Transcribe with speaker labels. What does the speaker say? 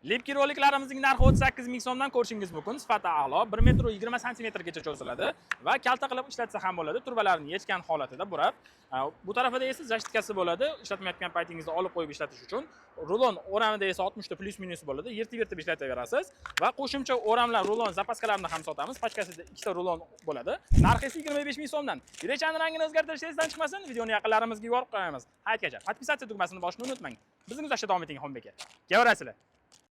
Speaker 1: Lepki roliklarimizning narxi 38 ming so'mdan ko'rishingiz mumkin. Sifati a'lo, 1 metr 20 santimetrgacha cho'ziladi va kalta qilib ishlatsa ham bo'ladi. Turbalarni yechgan holatida burab. Bu tarafida esa zashitkasi bo'ladi. Ishlatmayotgan paytingizda olib qo'yib ishlatish uchun. Rulon o'ramida esa 60 ta plus minus bo'ladi. Yirtib ishlataverasiz va qo'shimcha o'ramlar, rulon zapaskalarini ham sotamiz. Pachkasida 2 ta rulon bo'ladi. Narxi esa 25 ming so'mdan. Grechani rangini o'zgartirish esdan chiqmasin. Videoni yaqinlarimizga yuborib qo'yamiz. Haytgacha. Podpisatsiya tugmasini bosishni unutmang. Bizning uzatishda davom eting Xonbek aka. Kevarasizlar.